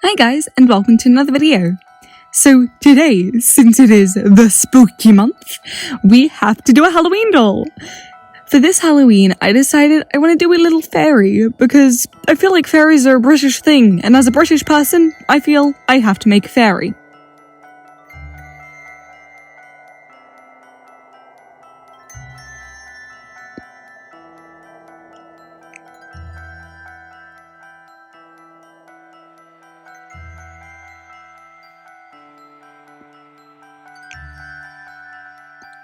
Hi guys, and welcome to another video. So today, since it is the spooky month, we have to do a Halloween doll. For this Halloween, I decided I want to do a little fairy because I feel like fairies are a British thing, and as a British person, I feel I have to make a fairy.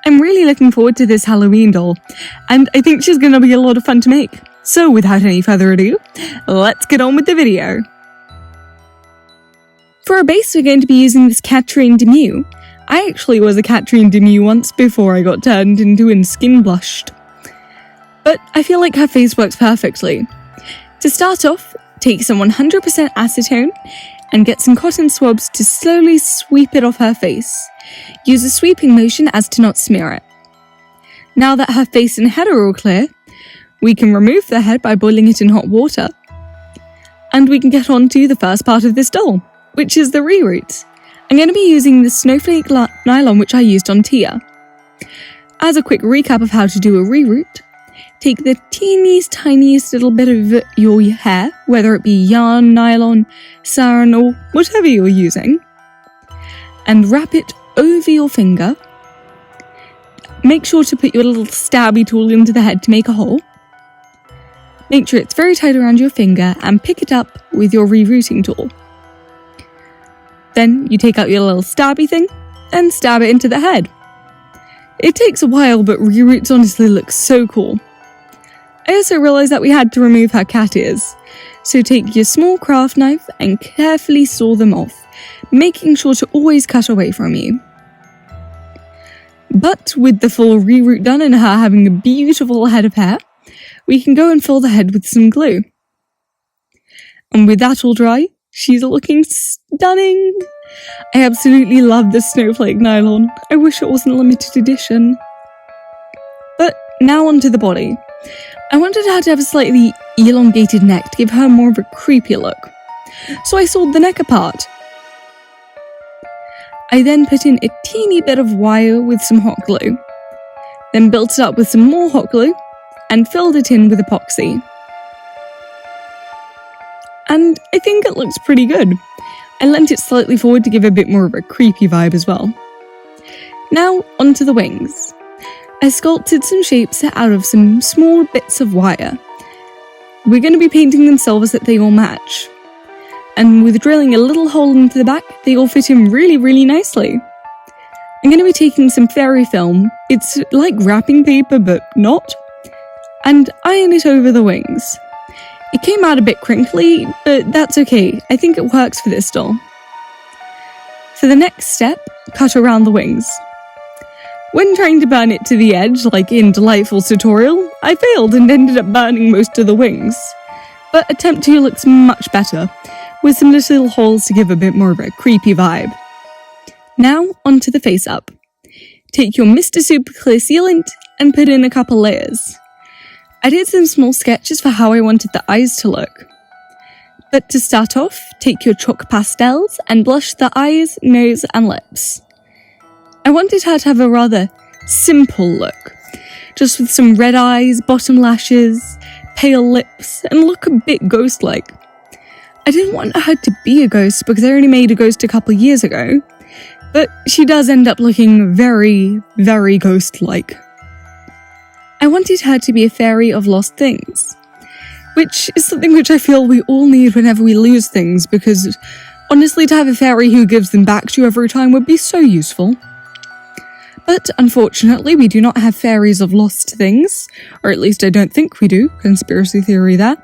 I'm really looking forward to this Halloween doll, and I think she's going to be a lot of fun to make. So without any further ado, let's get on with the video. For our base, we're going to be using this Catherine Demue. I actually was a Catherine Demue once before I got turned into and skin blushed. But I feel like her face works perfectly. To start off, take some 100% acetone and get some cotton swabs to slowly sweep it off her face. Use a sweeping motion as to not smear it. Now that her face and head are all clear, we can remove the head by boiling it in hot water. And we can get on to the first part of this doll, which is the reroot. I'm going to be using the snowflake nylon which I used on Tia. As a quick recap of how to do a reroot, take the teeniest, tiniest little bit of your hair, whether it be yarn, nylon, saran, or whatever you're using, and wrap it over your finger. Make sure to put your little stabby tool into the head to make a hole. Make sure it's very tight around your finger and pick it up with your rerooting tool. Then you take out your little stabby thing and stab it into the head. It takes a while, but reroots honestly look so cool. I also realised that we had to remove her cat ears, so take your small craft knife and carefully saw them off, making sure to always cut away from you. But with the full reroot done and her having a beautiful head of hair, we can go and fill the head with some glue. And with that all dry, she's looking stunning! I absolutely love this snowflake nylon. I wish it wasn't limited edition. But now onto the body. I wanted her to have a slightly elongated neck to give her more of a creepy look. So I sawed the neck apart. I then put in a teeny bit of wire with some hot glue. Then built it up with some more hot glue and filled it in with epoxy. And I think it looks pretty good. I leant it slightly forward to give a bit more of a creepy vibe as well. Now onto the wings. I sculpted some shapes out of some small bits of wire. We're going to be painting them silver so that they all match. And with drilling a little hole into the back, they all fit in really nicely. I'm going to be taking some fairy film. It's like wrapping paper, but not. And iron it over the wings. It came out a bit crinkly, but that's okay. I think it works for this doll. For the next step, cut around the wings. When trying to burn it to the edge, like in Delightful's tutorial, I failed and ended up burning most of the wings. But attempt 2 looks much better, with some little holes to give a bit more of a creepy vibe. Now, onto the face up. Take your Mr. Super Clear sealant and put in a couple layers. I did some small sketches for how I wanted the eyes to look. But to start off, take your chalk pastels and blush the eyes, nose and lips. I wanted her to have a rather simple look, just with some red eyes, bottom lashes, pale lips, and look a bit ghost-like. I didn't want her to be a ghost because I already made a ghost a couple years ago, but she does end up looking very ghost-like. I wanted her to be a fairy of lost things, which is something which I feel we all need whenever we lose things, because honestly, to have a fairy who gives them back to you every time would be so useful. But unfortunately, we do not have fairies of lost things, or at least I don't think we do, conspiracy theory there.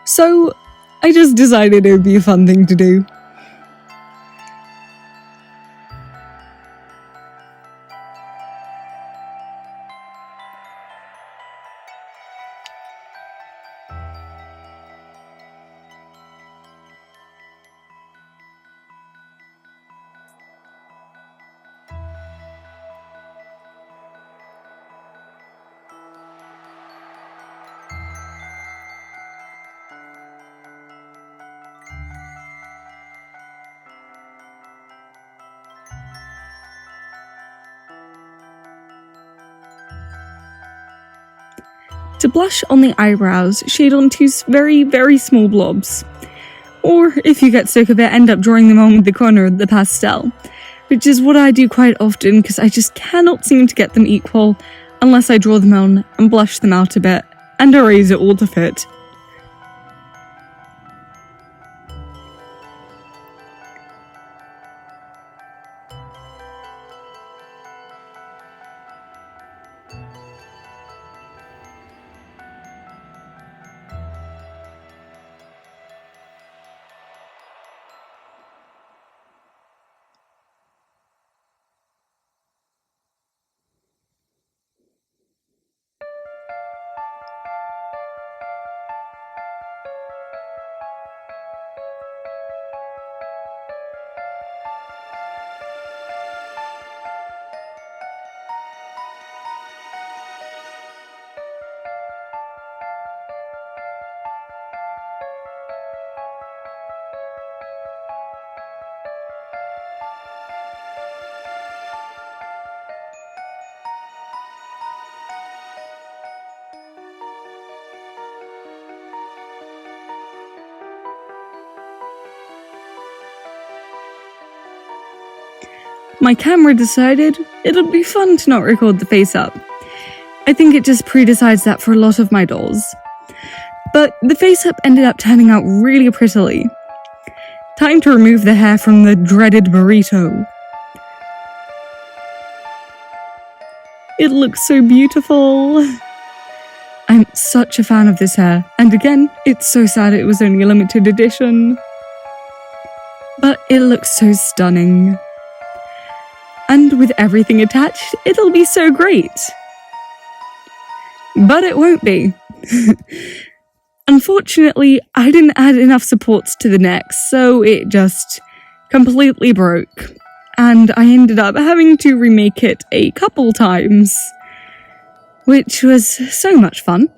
So I just decided it would be a fun thing to do. To blush on the eyebrows, shade on two very, very small blobs. Or, if you get sick of it, end up drawing them on with the corner of the pastel, which is what I do quite often because I just cannot seem to get them equal unless I draw them on and blush them out a bit and erase it all to fit. My camera decided it'll be fun to not record the face up. I think it just pre-decides that for a lot of my dolls. But the face up ended up turning out really prettily. Time to remove the hair from the dreaded burrito. It looks so beautiful. I'm such a fan of this hair, and again, it's so sad it was only a limited edition. But it looks so stunning. And with everything attached, it'll be so great. But it won't be. Unfortunately, I didn't add enough supports to the neck, so it just completely broke. And I ended up having to remake it a couple times, which was so much fun.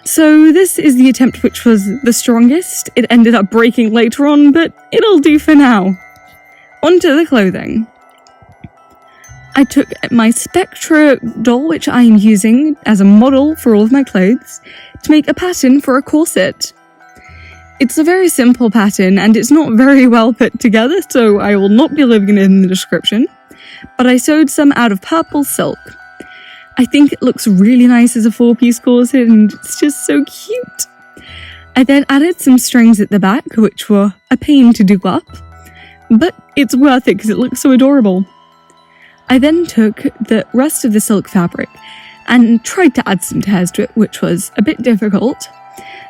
So this is the attempt which was the strongest. It ended up breaking later on, but it'll do for now. Onto the clothing. I took my Spectra doll, which I am using as a model for all of my clothes, to make a pattern for a corset. It's a very simple pattern and it's not very well put together, so I will not be leaving it in the description, but I sewed some out of purple silk. I think it looks really nice as a 4-piece corset and it's just so cute. I then added some strings at the back, which were a pain to do up, but it's worth it because it looks so adorable. I then took the rest of the silk fabric and tried to add some tears to it, which was a bit difficult,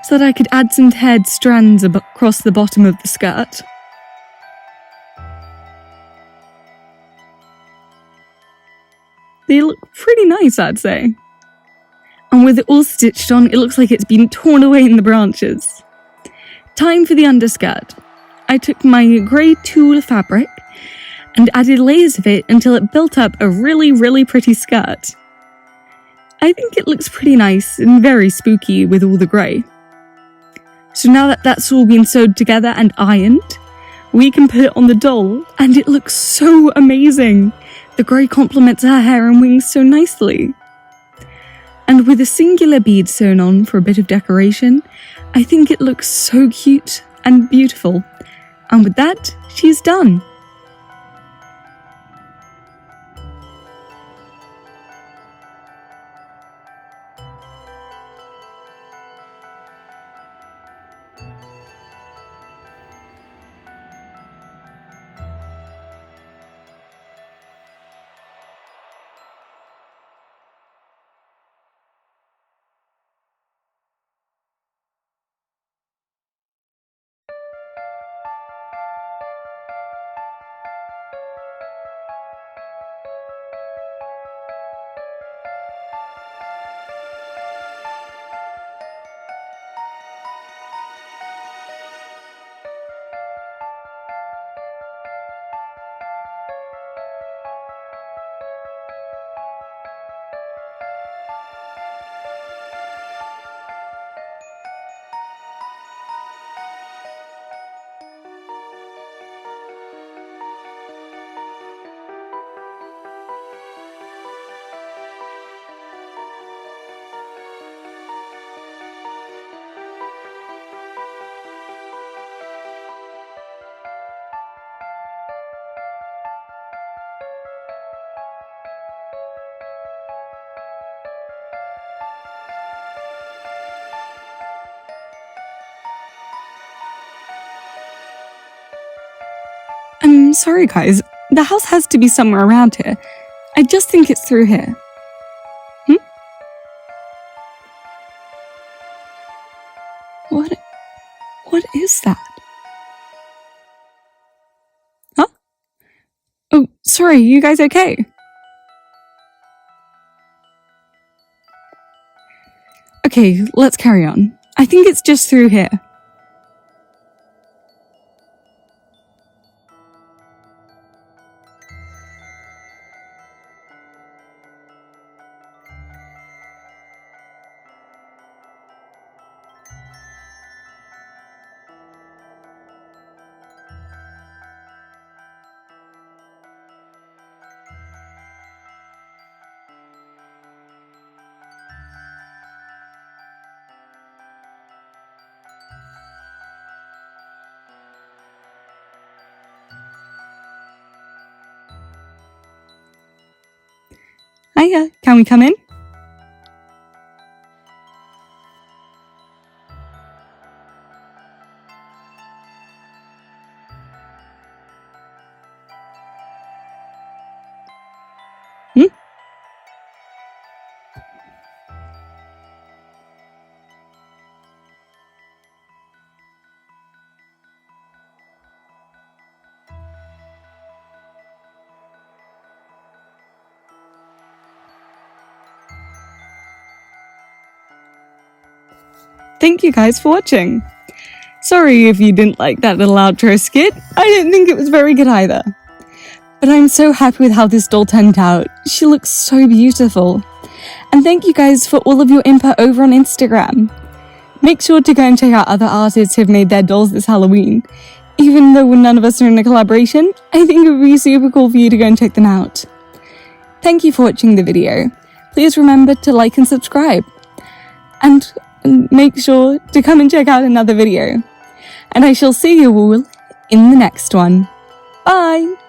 so that I could add some teared strands across the bottom of the skirt. They look pretty nice, I'd say. And with it all stitched on, it looks like it's been torn away in the branches. Time for the underskirt. I took my grey tulle fabric and added layers of it until it built up a really, really pretty skirt. I think it looks pretty nice and very spooky with all the grey. So now that that's all been sewed together and ironed, we can put it on the doll, and it looks so amazing. The grey complements her hair and wings so nicely. And with a singular bead sewn on for a bit of decoration, I think it looks so cute and beautiful. And with that, she's done. sorry guys, the house has to be somewhere around here. I just think it's through here. What is that? Huh? Oh, sorry, you guys okay? Okay, let's carry on. I think it's just through here. Hiya, can we come in? Thank you guys for watching. Sorry if you didn't like that little outro skit. I didn't think it was very good either. But I'm so happy with how this doll turned out. She looks so beautiful. And thank you guys for all of your input over on Instagram. Make sure to go and check out other artists who've made their dolls this Halloween. Even though none of us are in a collaboration, I think it would be super cool for you to go and check them out. Thank you for watching the video. Please remember to like and subscribe. And make sure to come and check out another video. And I shall see you all in the next one. Bye!